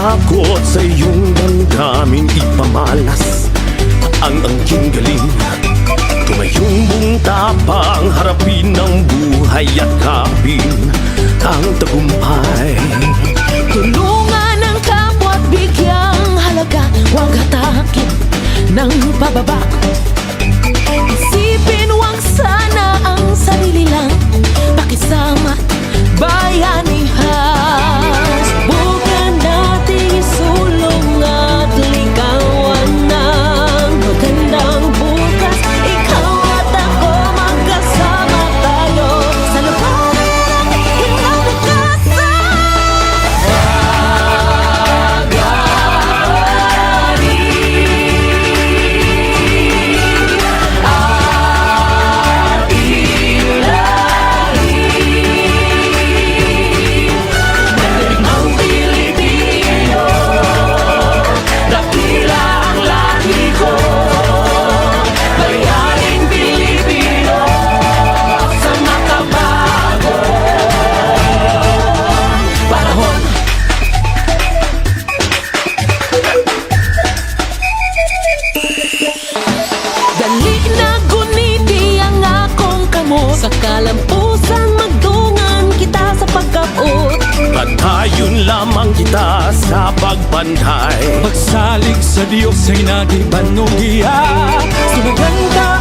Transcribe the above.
takot sa iyong damdamin ipamalas ang angking galing. Tumayong buong tapang harapin ang buhay at kapin ang tagumpay. Tulungan ang kapwa at bigyang halaga, huwag hatakin ng pababa. Isipin huwag sana ang sarili lang, pakisama bayanihan. Subukan nating isulong at ligawan ng magandang bukas. Ikaw at ako magkasama tayo sa labanan ng kinabukasan. Dali na guniti ang akong kamot, sa kalampusan magdungan kita sa pagkabot. Patayon lamang kita sa pagbantay. Pagsalig sa Diyos ay nagibanugiya. Sumaganda